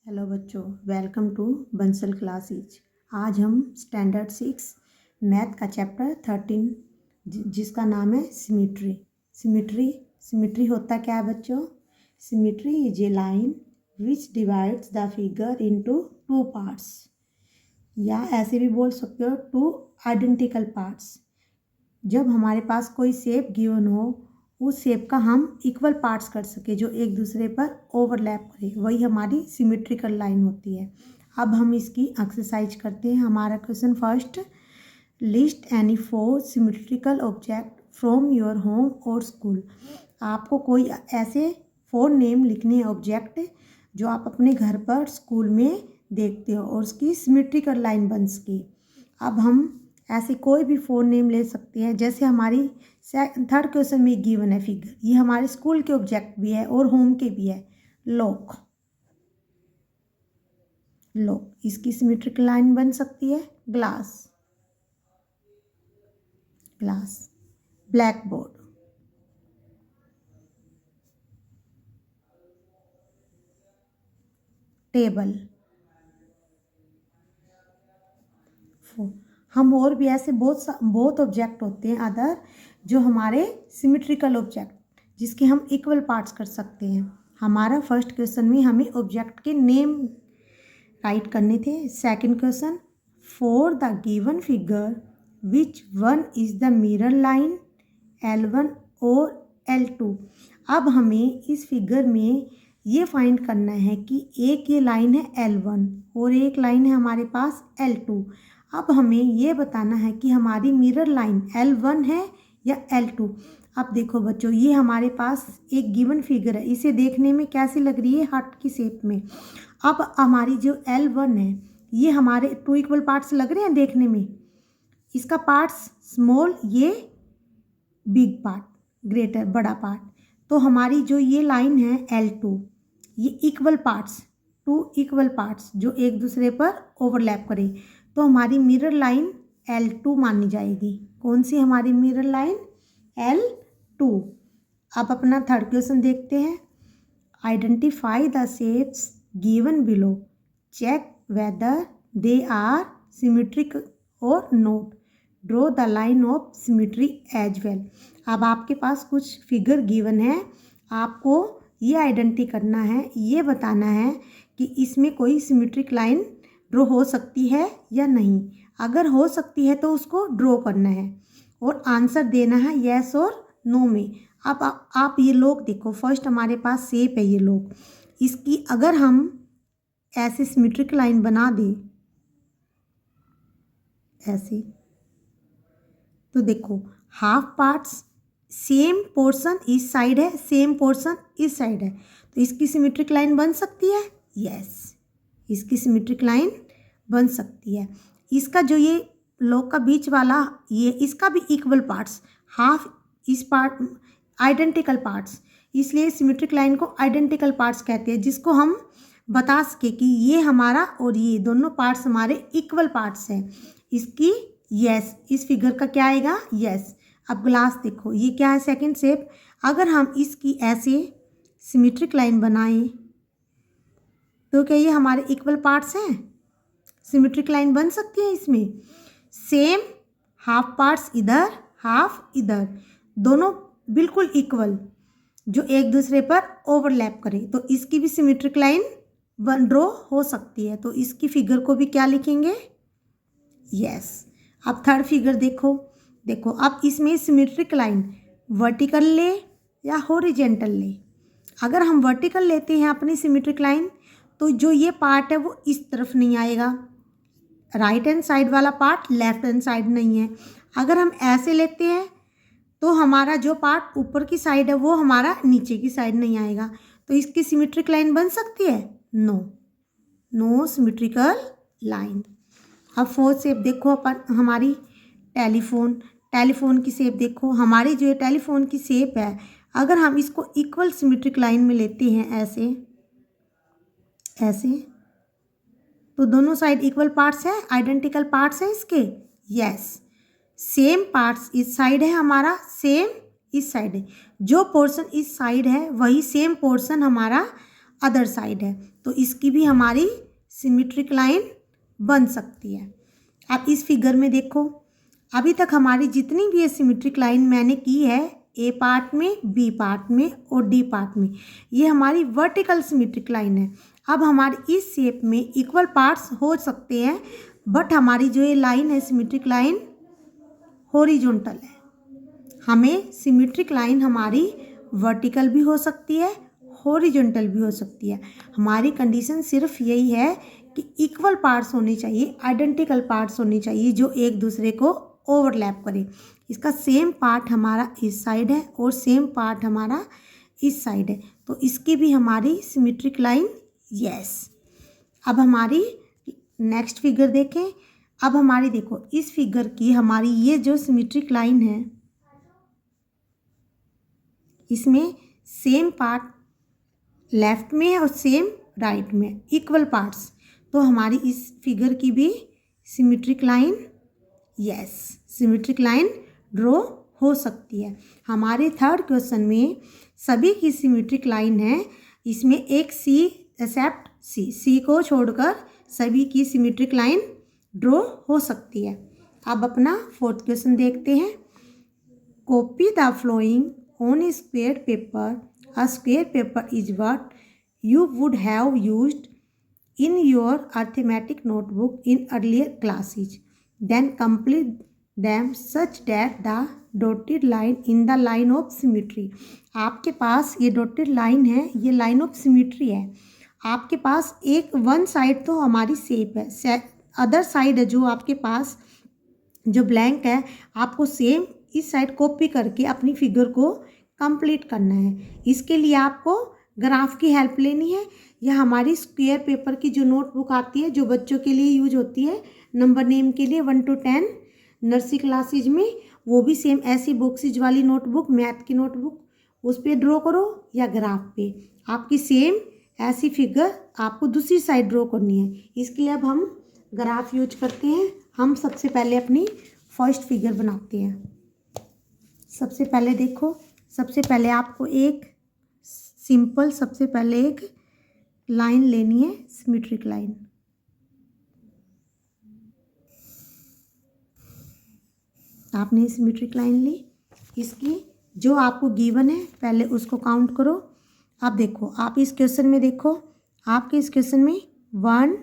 Hello बच्चों, welcome to Bansal classes. आज हम स्टैंडर्ड 6 मैथ का चैप्टर 13 जिसका नाम है सिमेट्री। सिमेट्री होता क्या है बच्चों? Symmetry is a line which divides the figure into two parts, या ऐसे भी बोल सकते हो टू आइडेंटिकल पार्ट्स। जब हमारे पास कोई शेप गिवन हो, उस शेप का हम इक्वल पार्ट्स कर सके जो एक दूसरे पर ओवरलैप करे, वही हमारी सिमेट्रिकल लाइन होती है। अब हम इसकी एक्सरसाइज करते हैं। हमारा question first, list any 4 symmetrical object from your home और स्कूल। आपको कोई ऐसे 4 नेम लिखने हैं ऑब्जेक्ट जो आप अपने घर पर स्कूल में देखते हो और उसकी सिमेट्रिकल लाइन बन सके। अब हम ऐसे कोई भी 4 नेम ले सकते हैं। जैसे हमारी थर्ड क्वेश्चन में गिवन है फिगर, ये हमारे स्कूल के ऑब्जेक्ट भी है और होम के भी है। लॉक, इसकी सिमेट्रिक लाइन बन सकती है। Glass, black board, table. हम और भी ऐसे बहुत ऑब्जेक्ट होते हैं अदर जो हमारे सिमेट्रिकल ऑब्जेक्ट जिसके हम इक्वल पार्ट्स कर सकते हैं। हमारा फर्स्ट क्वेश्चन में हमें ऑब्जेक्ट के नेम राइट करने थे। Second question, for the given figure which one is the mirror line L1 और L2। अब हमें इस फिगर में ये फाइंड करना है कि एक ये लाइन है L1 और एक लाइन है हमारे पास L2। अब हमें ये बताना है कि हमारी मिरर लाइन L1 है या L2। अब देखो बच्चों, ये हमारे पास एक गिवन फिगर है, इसे देखने में कैसी लग रही है? हार्ट की शेप में। अब हमारी जो L1 है, ये हमारे 2 इक्वल पार्ट्स लग रहे हैं देखने में। इसका पार्ट्स स्मॉल, ये बिग पार्ट, ग्रेटर, बड़ा पार्ट। तो हमारी जो ये लाइन है L2, ये इक्वल पार्ट्स, 2 इक्वल पार्ट्स जो एक दूसरे पर ओवरलैप करे, तो हमारी मिरर लाइन L2 मानी जाएगी। कौन सी हमारी मिरर लाइन? L2। अब अपना थर्ड क्वेश्चन देखते हैं। Identify the shapes given below, check whether they are symmetric और not, draw the line of symmetry as well. अब आपके पास कुछ फिगर गिवन है, आपको ये आइडेंटिटी करना है, ये बताना है कि इसमें कोई सिमेट्रिक लाइन ड्रॉ हो सकती है या नहीं। अगर हो सकती है तो उसको ड्रॉ करना है और आंसर देना है येस और नो में। अब आप ये लोग देखो, फर्स्ट हमारे पास शेप है ये लोग, इसकी अगर हम ऐसे सिमेट्रिक लाइन बना दें ऐसे, तो देखो हाफ पार्ट्स, सेम पोर्शन इस साइड है, सेम पोर्शन इस साइड है, तो इसकी सिमेट्रिक लाइन बन सकती है। यस, इसकी सिमेट्रिक लाइन बन सकती है। इसका जो ये लोग का बीच वाला, ये इसका भी इक्वल पार्ट्स, हाफ इस पार्ट आइडेंटिकल पार्ट्स, इसलिए सिमेट्रिक लाइन को आइडेंटिकल पार्ट्स कहते हैं, जिसको हम बता सके कि ये हमारा और ये दोनों पार्ट्स हमारे इक्वल पार्ट्स हैं। इसकी यस, इस फिगर का क्या आएगा? यस। अब ग्लास देखो, ये क्या है? Second shape. अगर हम इसकी ऐसे सिमेट्रिक लाइन बनाएं तो क्या ये हमारे इक्वल पार्ट्स हैं? सिमेट्रिक लाइन बन सकती है इसमें। सेम हाफ पार्ट्स इधर, हाफ इधर, दोनों बिल्कुल इक्वल जो एक दूसरे पर ओवरलैप करे, तो इसकी भी सिमेट्रिक लाइन ड्रॉ हो सकती है। तो इसकी फिगर को भी क्या लिखेंगे? यस। अब थर्ड फिगर देखो, अब इसमें सिमेट्रिक लाइन वर्टिकल ले या हॉरिजेंटल ले। अगर हम वर्टिकल लेते हैं अपनी सिमेट्रिक लाइन, तो जो ये पार्ट है वो इस तरफ नहीं आएगा, राइट हैंड साइड वाला पार्ट लेफ्ट हैंड साइड नहीं है। अगर हम ऐसे लेते हैं तो हमारा जो पार्ट ऊपर की साइड है वो हमारा नीचे की साइड नहीं आएगा, तो इसकी सिमेट्रिक लाइन बन सकती है? No symmetrical line. अब फोर्थ शेप देखो, अपन हमारी टेलीफोन की शेप देखो। हमारी जो टेलीफोन की शेप है, अगर हम इसको इक्वल सिमेट्रिक लाइन में लेते हैं ऐसे, तो दोनों साइड इक्वल पार्ट्स है, आइडेंटिकल पार्ट्स है इसके। यस, सेम पार्ट्स इस साइड है हमारा, सेम इस साइड है। जो पोर्शन इस साइड है वही सेम पोर्शन हमारा अदर साइड है, तो इसकी भी हमारी सिमेट्रिक लाइन बन सकती है। अब इस फिगर में देखो, अभी तक हमारी जितनी भी ये सिमेट्रिक लाइन मैंने की है, ए पार्ट में, बी पार्ट में और डी पार्ट में, ये हमारी वर्टिकल सिमेट्रिक लाइन है। अब हमारी इस शेप में इक्वल पार्ट्स हो सकते हैं, बट हमारी जो ये लाइन है सिमेट्रिक लाइन हॉरिजॉन्टल है। हमें सिमेट्रिक लाइन हमारी वर्टिकल भी हो सकती है, हॉरिजॉन्टल भी हो सकती है। हमारी कंडीशन सिर्फ यही है कि इक्वल पार्ट्स होने चाहिए, आइडेंटिकल पार्ट्स होने चाहिए जो एक दूसरे को ओवरलैप करें। इसका सेम पार्ट हमारा इस साइड है और सेम पार्ट हमारा इस साइड है, तो इसकी भी हमारी सिमेट्रिक लाइन यस। अब हमारी नेक्स्ट फिगर देखें। अब हमारी देखो इस फिगर की हमारी ये जो सिमेट्रिक लाइन है, इसमें सेम पार्ट लेफ्ट में है और सेम राइट में, इक्वल पार्ट्स, तो हमारी इस फिगर की भी symmetric line yes, symmetric line draw हो सकती है। हमारे थर्ड क्वेश्चन में सभी की सिमेट्रिक लाइन है, इसमें एक सी एक्सेप्ट सी को छोड़कर सभी की सिमेट्रिक लाइन ड्रॉ हो सकती है। अब अपना फोर्थ क्वेश्चन देखते हैं। Copy the flowing on A square paper. A square paper is what you would have used in your arithmetic notebook in earlier classes. Then complete them such that the dotted line in the line of symmetry. आपके पास ये dotted line है, ये line of symmetry है। आपके पास एक one side तो हमारी shape है, अदर साइड है जो आपके पास जो ब्लैंक है, आपको सेम इस साइड कॉपी करके अपनी फिगर को कंप्लीट करना है। इसके लिए आपको ग्राफ की हेल्प लेनी है, या हमारी स्क्वायर पेपर की जो नोटबुक आती है जो बच्चों के लिए यूज होती है नंबर नेम के लिए 1 to 10 नर्सरी क्लासेज में, वो भी सेम ऐसी बॉक्सेज वाली नोटबुक, मैथ की नोटबुक, उस पर ड्रॉ करो या ग्राफ पे आपकी सेम ऐसी फिगर आपको दूसरी साइड ड्रॉ करनी है। इसके लिए अब हम ग्राफ यूज करते हैं। हम सबसे पहले अपनी फर्स्ट फिगर बनाते हैं। सबसे पहले देखो, सबसे पहले आपको एक सिंपल, सबसे पहले एक लाइन लेनी है, सिमेट्रिक लाइन। आपने सिमेट्रिक लाइन ली, इसकी जो आपको गिवन है पहले उसको काउंट करो। अब देखो, आप इस क्वेश्चन में देखो, आपके इस क्वेश्चन में 1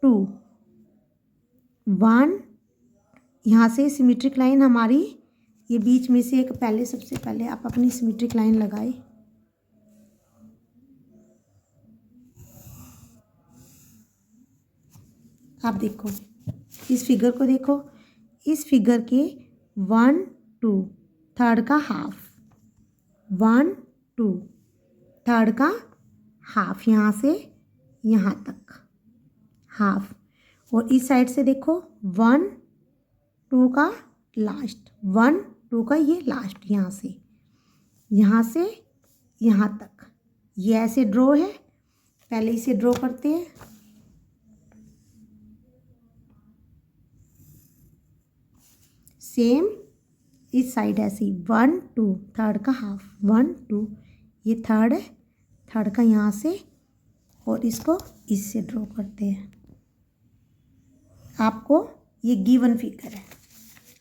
2 1, यहाँ से सिमेट्रिक लाइन हमारी ये बीच में से एक, पहले सबसे पहले आप अपनी सिमेट्रिक लाइन लगाए। आप देखो इस फिगर को, देखो इस फिगर के 1 2 थर्ड का हाफ, 1 2 थर्ड का हाफ, यहाँ से यहाँ तक हाफ, और इस साइड से देखो 1 2 का लास्ट, 1 2 का ये लास्ट, यहाँ से यहाँ तक, ये ऐसे ड्रॉ है। पहले इसे ड्रॉ करते हैं। सेम इस साइड ऐसे 1 2 थर्ड का हाफ, 1 2, ये थर्ड है, थर्ड का यहाँ से, और इसको इससे ड्रॉ करते हैं। आपको ये गिवन फिगर है,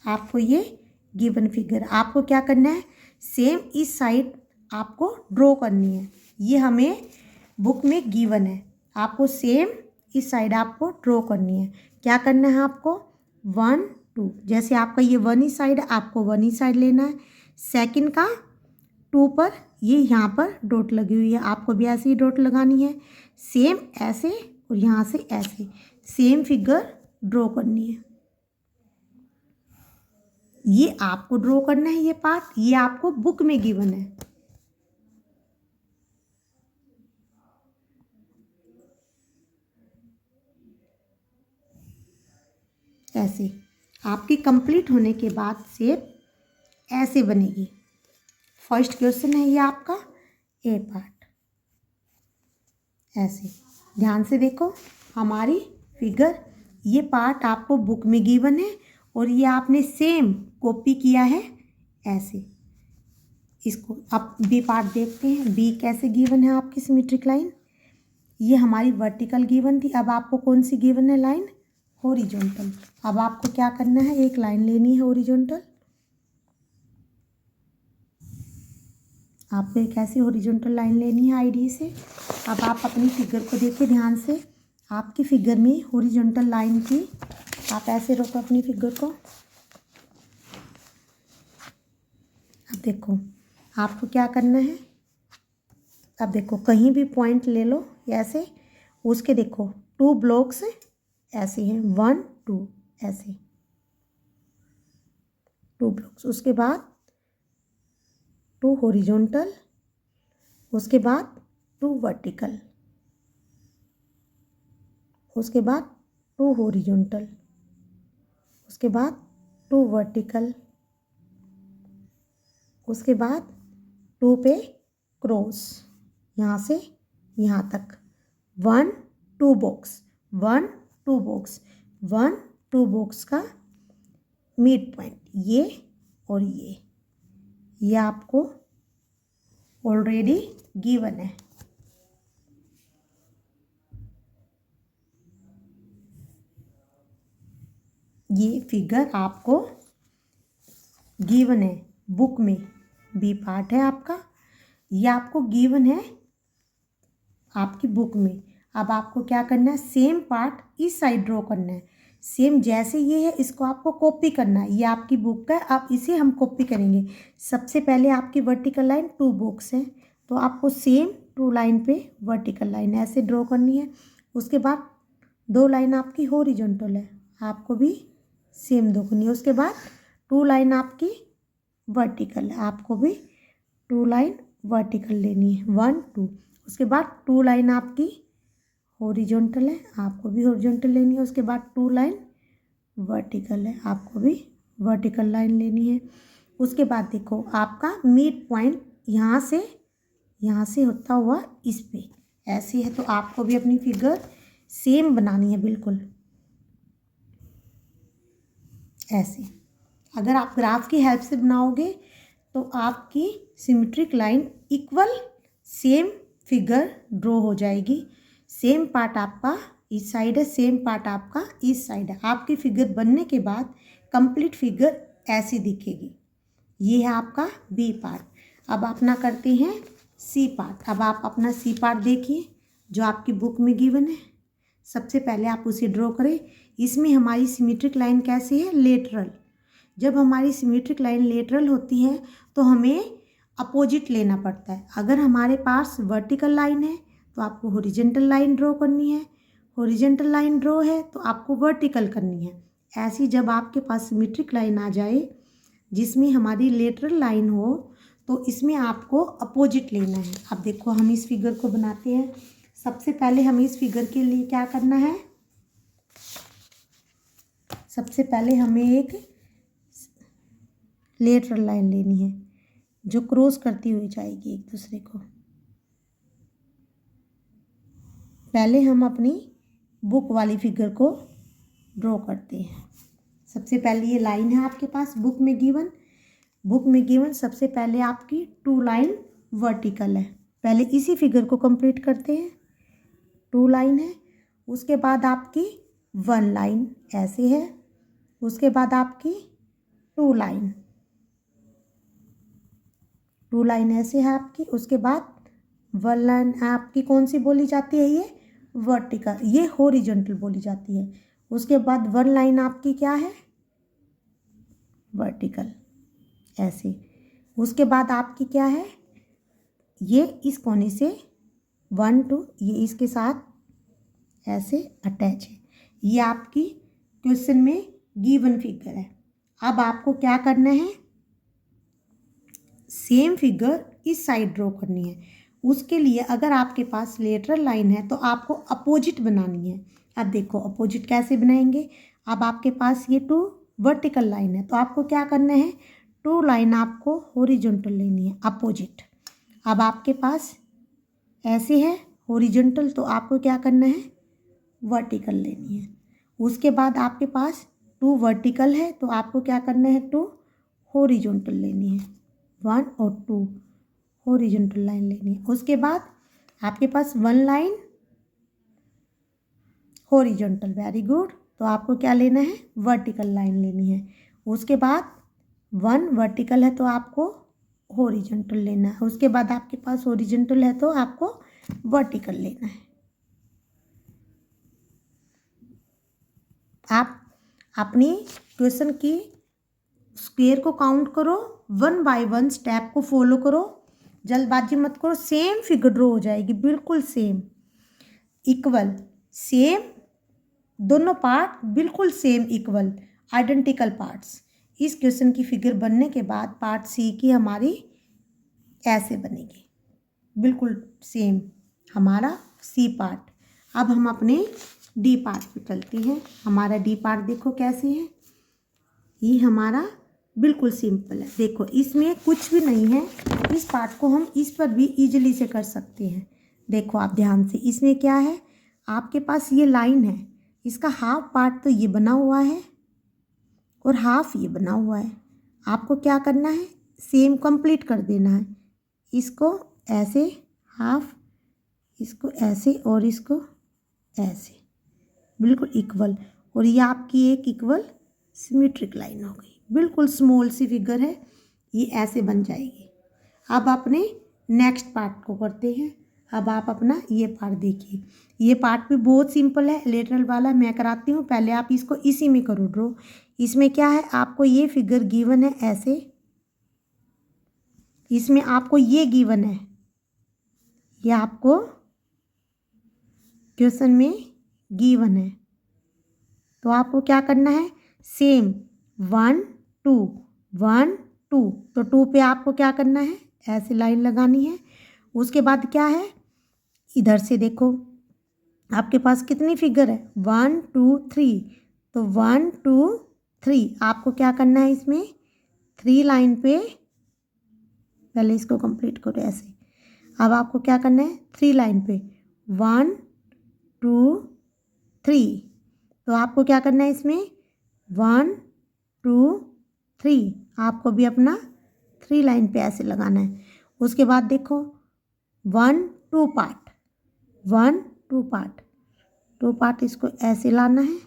आपको ये गिवन फिगर, आपको क्या करना है, सेम इस साइड आपको ड्रॉ करनी है। ये हमें बुक में गिवन है, आपको सेम इस साइड आपको ड्रॉ करनी है। क्या करना है आपको, 1 2, जैसे आपका ये 1 ही साइड है, आपको 1 ही साइड लेना है। सेकंड का 2 पर ये यहाँ पर डॉट लगी हुई है, आपको भी ऐसे ही डॉट लगानी है, सेम ऐसे, और यहाँ से ऐसे सेम फिगर ड्रॉ करनी है। ये आपको ड्रॉ करना है, ये पार्ट, ये आपको बुक में गिवन है। ऐसे आपकी कंप्लीट होने के बाद शेप ऐसे बनेगी। फर्स्ट क्वेश्चन है ये आपका ए पार्ट, ऐसे ध्यान से देखो हमारी फिगर, ये पार्ट आपको बुक में गिवन है और ये आपने सेम कॉपी किया है ऐसे। इसको अब बी पार्ट देखते हैं, बी कैसे गिवन है आपकी सिमेट्रिक लाइन। ये हमारी वर्टिकल गिवन थी। अब आपको कौन सी गिवन है लाइन? हॉरिजॉन्टल। अब आपको क्या करना है? एक लाइन लेनी है हॉरिजॉन्टल। आपको एक ऐसी हॉरिजॉन्टल लाइन लेनी है आईडी से। अब आप अपनी फिगर को देखिए ध्यान से। आपकी फिगर में हॉरिजॉन्टल लाइन की, आप ऐसे रखो अपनी फिगर को। अब देखो आपको क्या करना है। अब देखो कहीं भी पॉइंट ले लो ऐसे, उसके देखो 2 ब्लॉक्स ऐसे हैं, 1 2 ऐसे 2 ब्लॉक्स। उसके बाद 2 हॉरिजॉन्टल, उसके बाद 2 वर्टिकल, उसके बाद 2 हॉरिजॉन्टल, उसके बाद 2 वर्टिकल, उसके बाद 2 पे क्रॉस, यहाँ से यहाँ तक 1 2 बॉक्स, 1 2 बॉक्स, 1 2 बॉक्स का मिड पॉइंट ये और ये आपको ऑलरेडी गिवन है। ये फिगर आपको गिवन है बुक में, बी पार्ट है आपका, ये आपको गिवन है आपकी बुक में। अब आपको क्या करना है? सेम पार्ट इस साइड ड्रॉ करना है। सेम जैसे ये है इसको आपको कॉपी करना है। ये आपकी बुक का, अब इसे हम कॉपी करेंगे। सबसे पहले आपकी वर्टिकल लाइन 2 बॉक्स है, तो आपको सेम 2 लाइन पे वर्टिकल लाइन ऐसे ड्रॉ करनी है। उसके बाद 2 लाइन आपकी हॉरिजॉन्टल है, आपको भी सेम दो करनी है। उसके बाद 2 लाइन आपकी वर्टिकल है, आपको भी 2 लाइन वर्टिकल लेनी है, 1 2। उसके बाद 2 लाइन आपकी हॉरिजॉन्टल है, आपको भी हॉरिजॉन्टल लेनी है। उसके बाद 2 लाइन वर्टिकल है, आपको भी वर्टिकल लाइन लेनी है। उसके बाद देखो आपका मिड पॉइंट यहाँ से होता हुआ इस पे ऐसे है, तो आपको भी अपनी फिगर सेम बनानी है बिल्कुल ऐसे। अगर आप ग्राफ की हेल्प से बनाओगे तो आपकी symmetric line equal same figure draw हो जाएगी। सेम पार्ट आपका इस साइड है, सेम पार्ट आपका इस साइड है। आपकी फिगर बनने के बाद कंप्लीट फिगर ऐसी दिखेगी। ये है आपका बी पार्ट। अब अपना करते हैं सी पार्ट। अब आप अपना सी पार्ट देखिए जो आपकी बुक में गिवन है। सबसे पहले आप उसे ड्रॉ करें। इसमें हमारी सिमेट्रिक लाइन कैसी है? लेटरल। जब हमारी सिमेट्रिक लाइन लेटरल होती है तो हमें अपोजिट लेना पड़ता है। अगर हमारे पास वर्टिकल लाइन है तो आपको हॉरिजॉन्टल लाइन ड्रॉ करनी है, हॉरिजॉन्टल लाइन ड्रॉ है तो आपको वर्टिकल करनी है। ऐसी जब आपके पास सिमेट्रिक लाइन आ जाए जिसमें हमारी लेटरल लाइन हो तो इसमें आपको अपोजिट लेना है। अब देखो हम इस फिगर को बनाते हैं। सबसे पहले हमें इस फिगर के लिए क्या करना है? सबसे पहले हमें एक लेटरल लाइन लेनी है जो क्रॉस करती हुई जाएगी एक दूसरे को। पहले हम अपनी बुक वाली फिगर को ड्रॉ करते हैं। सबसे पहले ये लाइन है आपके पास बुक में गिवन। सबसे पहले आपकी 2 लाइन वर्टिकल है। पहले इसी फिगर को कंप्लीट करते हैं। 2 लाइन है, उसके बाद आपकी 1 लाइन ऐसे है, उसके बाद आपकी 2 लाइन ऐसे है आपकी। उसके बाद 1 लाइन आपकी कौन सी बोली जाती है? ये वर्टिकल, ये हॉरिजॉन्टल बोली जाती है। उसके बाद 1 लाइन आपकी क्या है? वर्टिकल ऐसे। उसके बाद आपकी क्या है? ये इस कोने से 1 2 ये इसके साथ ऐसे अटैच है। ये आपकी क्वेश्चन में गिवन फिगर है। अब आपको क्या करना है? सेम फिगर इस साइड ड्रॉ करनी है। उसके लिए अगर आपके पास लेटरल लाइन है तो आपको अपोजिट बनानी है। अब देखो अपोजिट कैसे बनाएंगे? अब आपके पास ये 2 वर्टिकल लाइन है तो आपको क्या करना है? 2 लाइन आपको हॉरिजॉन्टल लेनी है अपोजिट। अब आपके पास ऐसे है हॉरिजॉन्टल तो आपको क्या करना है? वर्टिकल लेनी है। उसके बाद आपके पास 2 वर्टिकल है तो आपको क्या करना है? 2 हॉरिजॉन्टल लेनी है, 1 और 2 हॉरिजॉन्टल लाइन लेनी है। उसके बाद आपके पास 1 लाइन हॉरिजॉन्टल, वेरी गुड। तो आपको क्या लेना है, वर्टिकल लाइन लेनी है। उसके बाद 1 वर्टिकल है तो आपको हॉरिजॉन्टल लेना है। उसके बाद आपके पास हॉरिजॉन्टल है तो आपको वर्टिकल लेना है। आप अपनी क्वेश्चन की स्क्वायर को काउंट करो, 1 बाय 1 स्टेप को फॉलो करो, जल्दबाजी मत करो। सेम फिगर ड्रॉ हो जाएगी, बिल्कुल सेम, इक्वल, सेम, दोनों पार्ट बिल्कुल सेम, इक्वल, आइडेंटिकल पार्ट्स। इस क्वेश्चन की फिगर बनने के बाद पार्ट सी की हमारी ऐसे बनेगी, बिल्कुल सेम हमारा सी पार्ट। अब हम अपने डी पार्ट पे चलते हैं। हमारा डी पार्ट देखो कैसे है, ये हमारा बिल्कुल सिंपल है। देखो इसमें कुछ भी नहीं है, इस पार्ट को हम इस पर भी इजीली से कर सकते हैं। देखो आप ध्यान से, इसमें क्या है, आपके पास ये लाइन है, इसका हाफ पार्ट तो ये बना हुआ है और हाफ ये बना हुआ है। आपको क्या करना है, सेम कंप्लीट कर देना है। इसको ऐसे हाफ, इसको ऐसे और इसको ऐसे, बिल्कुल इक्वल। और ये आपकी एक इक्वल सिमेट्रिक लाइन हो गई, बिल्कुल स्मॉल सी फिगर है, ये ऐसे बन जाएगी। अब अपने नेक्स्ट पार्ट को करते हैं। अब आप अपना ये पार्ट देखिए, ये पार्ट भी बहुत सिंपल है, लेटरल वाला मैं कराती हूँ। पहले आप इसको इसी में करो ड्रॉ। इसमें क्या है, आपको ये फिगर गिवन है ऐसे, इसमें आपको ये गिवन है, ये आपको क्वेश्चन में गिवन है। तो आपको क्या करना है, सेम 1 2 1 2, तो 2 पे आपको क्या करना है, ऐसे लाइन लगानी है। उसके बाद क्या है, इधर से देखो आपके पास कितनी फिगर है, 1 2 3, तो 1 2 3 आपको क्या करना है, इसमें 3 लाइन पे, पहले इसको कंप्लीट करो ऐसे। अब आपको क्या करना है, 3 लाइन पे 1 2 3, तो आपको क्या करना है, इसमें 1 2 3 आपको भी अपना 3 लाइन पे ऐसे लगाना है। उसके बाद देखो 1 2 पार्ट, 1 2 पार्ट, 2 पार्ट इसको ऐसे लाना है।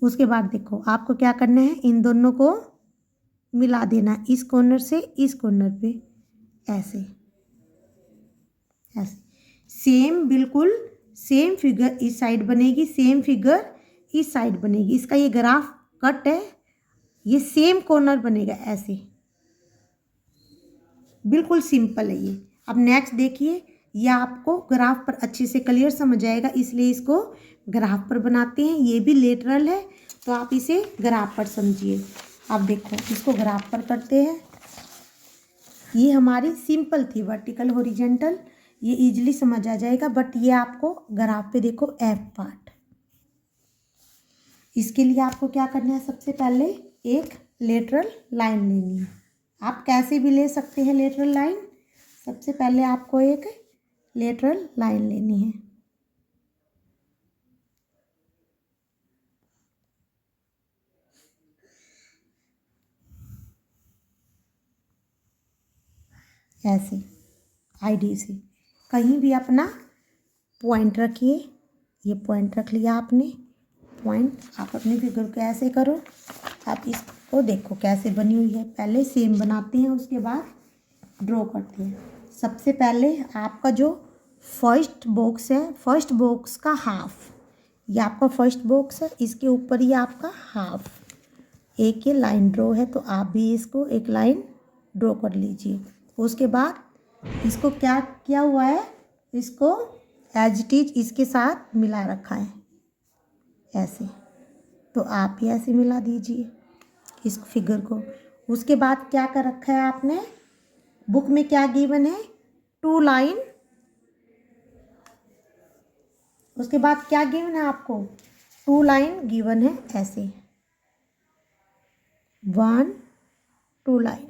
उसके बाद देखो आपको क्या करना है, इन दोनों को मिला देना, इस कॉर्नर से इस कॉर्नर पे ऐसे ऐसे। सेम, बिल्कुल सेम फिगर इस साइड बनेगी, सेम फिगर इस साइड बनेगी। इसका ये ग्राफ कट है, ये सेम कॉर्नर बनेगा ऐसे, बिल्कुल सिंपल है ये। अब नेक्स्ट देखिए, ये आपको ग्राफ पर अच्छे से क्लियर समझ आएगा, इसलिए इसको ग्राफ पर बनाते हैं। ये भी लेटरल है तो आप इसे ग्राफ पर समझिए। अब देखो इसको ग्राफ पर करते हैं। ये हमारी सिंपल थी वर्टिकल हॉरिजॉन्टल, ये इजीली समझ आ जाएगा, बट ये आपको ग्राफ पे देखो एफ पार्ट। इसके लिए आपको क्या करना है, सबसे पहले एक लेटरल लाइन लेनी है। आप कैसे भी ले सकते हैं लेटरल लाइन, सबसे पहले आपको एक लेटरल लाइन लेनी है। ऐसे आईडी से कहीं भी अपना पॉइंट रखिए, ये पॉइंट रख लिया आपने, पॉइंट। आप अपनी फिगर को ऐसे करो। आप इसको देखो कैसे बनी हुई है, पहले सेम बनाते हैं, उसके बाद ड्रॉ करते हैं। सबसे पहले आपका जो फर्स्ट बॉक्स है, फर्स्ट बॉक्स का हाफ, ये आपका फर्स्ट बॉक्स है, इसके ऊपर ही आपका हाफ, एक ये लाइन ड्रॉ है, तो आप भी इसको एक लाइन ड्रॉ कर लीजिए। उसके बाद इसको क्या किया हुआ है, इसको एज इट इज इसके साथ मिला रखा है ऐसे, तो आप भी ऐसे मिला दीजिए इस फिगर को। उसके बाद क्या कर रखा है आपने, बुक में क्या गिवन है, 2 लाइन। उसके बाद क्या गिवन है आपको, 2 लाइन गिवन है ऐसे, 1 2 लाइन,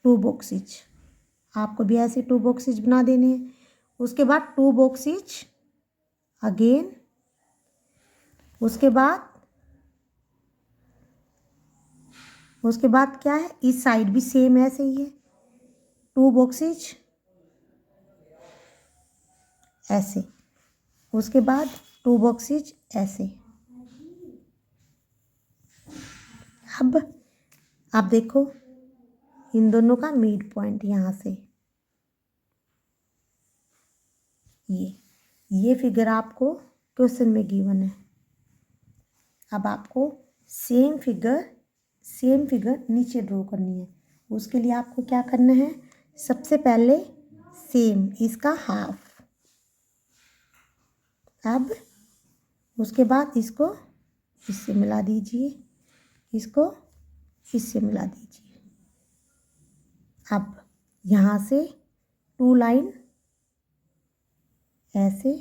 2 बॉक्सेज, आपको भी ऐसे 2 बॉक्सेज बना देने हैं। उसके बाद 2 बॉक्सेज अगेन। उसके बाद क्या है, इस साइड भी सेम ऐसे ही है, 2 बॉक्सेज ऐसे। उसके बाद 2 बॉक्सेज ऐसे। अब आप देखो इन दोनों का मिड पॉइंट यहाँ से ये फिगर आपको क्वेश्चन में गिवन है। अब आपको सेम फिगर नीचे ड्रॉ करनी है। उसके लिए आपको क्या करना है, सबसे पहले सेम इसका हाफ, अब उसके बाद इसको इससे मिला दीजिए, इसको इससे मिला दीजिए। अब यहाँ से 2 लाइन ऐसे,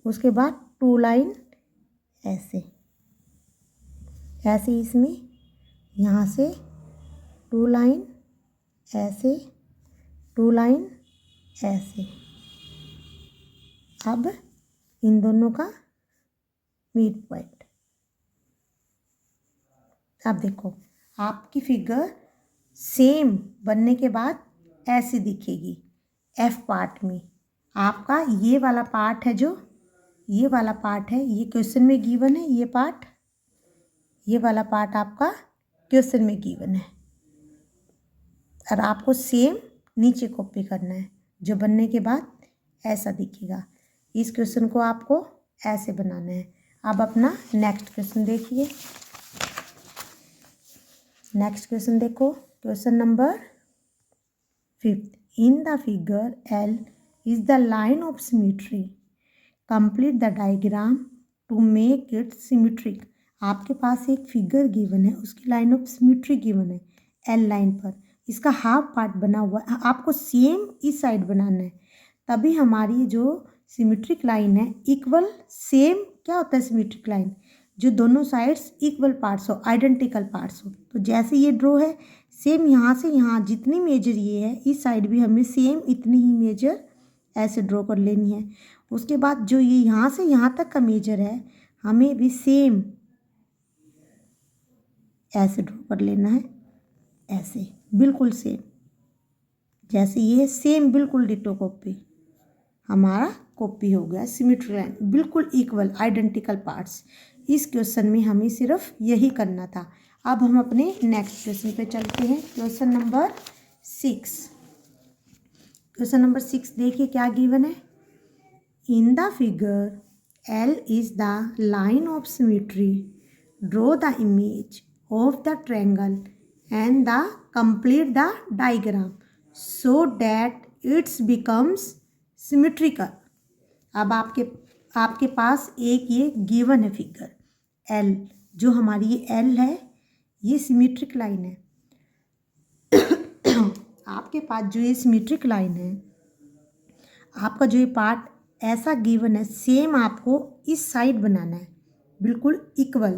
उसके बाद 2 लाइन ऐसे, ऐसे इसमें यहाँ से 2 लाइन ऐसे, 2 लाइन ऐसे। अब इन दोनों का मिड पॉइंट। अब देखो आपकी फिगर सेम बनने के बाद ऐसे दिखेगी। एफ पार्ट में आपका ये वाला पार्ट है, जो ये वाला पार्ट है, ये क्वेश्चन में गिवन है। ये वाला पार्ट आपका क्वेश्चन में गिवन है और आपको सेम नीचे कॉपी करना है, जो बनने के बाद ऐसा दिखेगा। इस क्वेश्चन को आपको ऐसे बनाना है। अब अपना नेक्स्ट क्वेश्चन देखिए। नेक्स्ट क्वेश्चन देखो, question number 5। In the figure L is the line of symmetry. Complete the diagram to make it symmetric. आपके पास एक फिगर गिवन है, उसकी लाइन ऑफ सिमेट्री गिवन है L लाइन पर। इसका हाफ पार्ट बना हुआ है, आपको सेम इस साइड बनाना है, तभी हमारी जो सिमेट्रिक लाइन है इक्वल सेम। क्या होता है सिमेट्रिक लाइन? जो दोनों साइड्स इक्वल पार्ट्स हो, आइडेंटिकल पार्ट्स हो। तो जैसे ये ड्रॉ है सेम, यहाँ से यहाँ जितनी मेजर ये है, इस साइड भी हमें सेम इतनी ही मेजर ऐसे ड्रॉ कर लेनी है। उसके बाद जो ये यहाँ से यहाँ तक का मेजर है, हमें भी सेम ऐसे ड्रॉ कर लेना है, ऐसे बिल्कुल सेम। जैसे ये सेम बिल्कुल डिटो कॉपी, हमारा कॉपी हो गया सिमेट्री लाइन, बिल्कुल इक्वल आइडेंटिकल पार्ट्स। इस क्वेश्चन में हमें सिर्फ यही करना था। अब हम अपने नेक्स्ट क्वेश्चन पे चलते हैं। Question number 6। क्वेश्चन नंबर 6 देखिए क्या गिवन है। In the figure L is the line of symmetry. Draw the image of the triangle and the complete the diagram so that it becomes symmetrical. अब आपके पास एक ये गिवन है figure L, जो हमारी ये L है, ये सिमेट्रिक लाइन है। आपके पास जो ये सिमेट्रिक लाइन है, आपका जो ये पार्ट ऐसा गिवन है, सेम आपको इस साइड बनाना है, बिल्कुल इक्वल।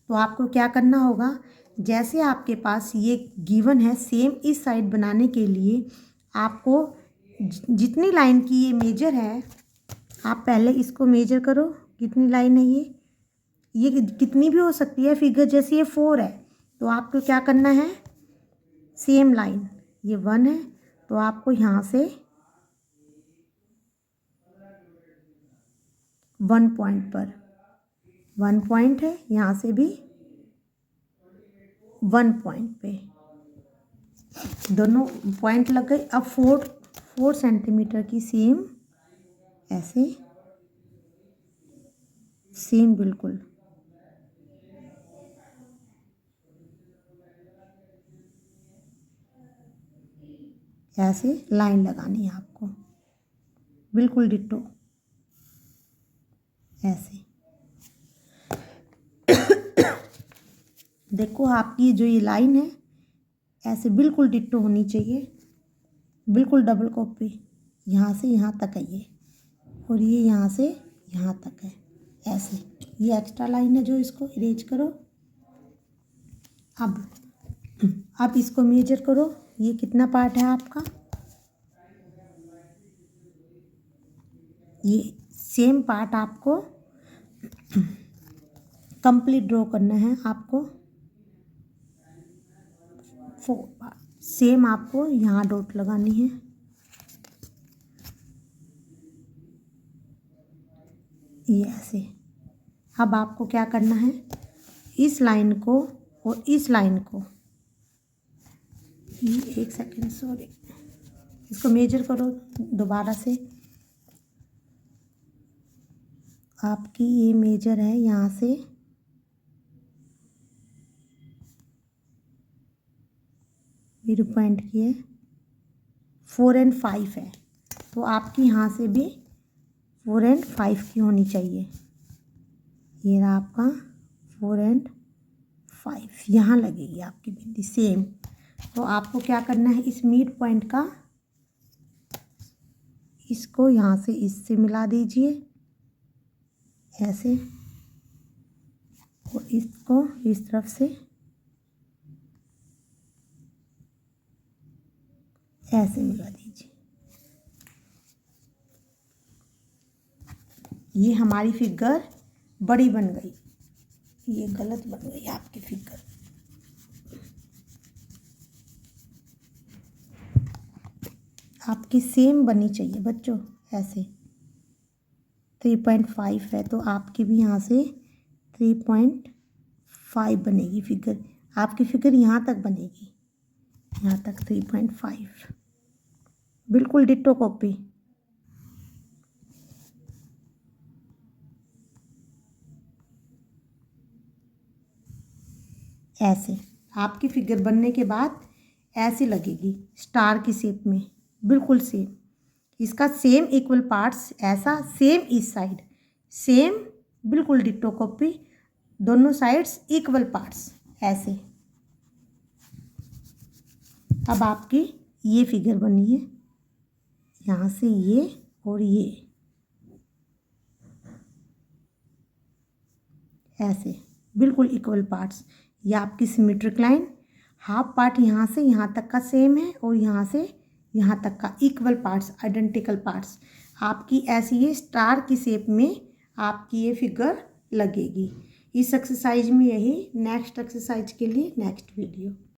तो आपको क्या करना होगा, जैसे आपके पास ये गिवन है, सेम इस साइड बनाने के लिए आपको जितनी लाइन की ये मेजर है, आप पहले इसको मेजर करो। कितनी लाइन है ये कितनी भी हो सकती है फिगर। जैसे ये 4 है तो आपको क्या करना है, सेम लाइन, ये 1 है तो आपको यहाँ से 1 पॉइंट पर 1 पॉइंट है, यहाँ से भी 1 पॉइंट पे दोनों पॉइंट लग गए। अब 4 सेंटीमीटर की सेम ऐसे, सेम बिल्कुल ऐसे लाइन लगानी है आपको, बिल्कुल डिट्टो ऐसे। देखो आपकी जो ये लाइन है ऐसे बिल्कुल डिट्टो होनी चाहिए, बिल्कुल डबल कॉपी। यहाँ से यहाँ तक है ये, और ये यहाँ से यहाँ तक है ऐसे। ये एक्स्ट्रा लाइन है जो, इसको इरेज करो। अब इसको मेजर करो, ये कितना पार्ट है आपका। ये सेम पार्ट आपको कंप्लीट ड्रॉ करना है। आपको सेम आपको यहाँ डॉट लगानी है। ये ऐसे। अब आपको क्या करना है, इस लाइन को और इस लाइन को, ये 1 सेकेंड सॉरी, इसको मेजर करो दोबारा से। आपकी ये मेजर है यहाँ से मेरे पॉइंट की है 4 और 5 है, तो आपकी यहाँ से भी 4 और 5 की होनी चाहिए। ये रहा आपका 4 और 5, यहाँ लगेगी आपकी बिंदी सेम। तो आपको क्या करना है, इस मिड पॉइंट का, इसको यहाँ से इससे मिला दीजिए ऐसे, और इसको इस तरफ से ऐसे मिला दीजिए। ये हमारी फिगर बड़ी बन गई, ये गलत बन गई आपकी फिगर। आपकी सेम बननी चाहिए बच्चों, ऐसे 3.5 है तो आपकी भी यहाँ से 3.5 बनेगी फिगर। आपकी फिगर यहाँ तक बनेगी, यहाँ तक 3.5, बिल्कुल डिट्टो कॉपी। ऐसे आपकी फिगर बनने के बाद ऐसे लगेगी स्टार की शेप में, बिल्कुल सेम। इसका सेम इक्वल पार्ट्स ऐसा, सेम इस साइड सेम, बिल्कुल डिट्टो कॉपी, दोनों साइड्स इक्वल पार्ट्स ऐसे। अब आपकी ये फिगर बनी है, यहाँ से ये और ये ऐसे बिल्कुल इक्वल पार्ट्स। ये आपकी सिमेट्रिक लाइन, हाफ पार्ट यहाँ से यहाँ तक का सेम है और यहाँ से यहाँ तक का इक्वल पार्ट्स, आइडेंटिकल पार्ट्स। आपकी ऐसी ये स्टार की शेप में आपकी ये फिगर लगेगी। इस एक्सरसाइज में यही, नेक्स्ट एक्सरसाइज के लिए नेक्स्ट वीडियो।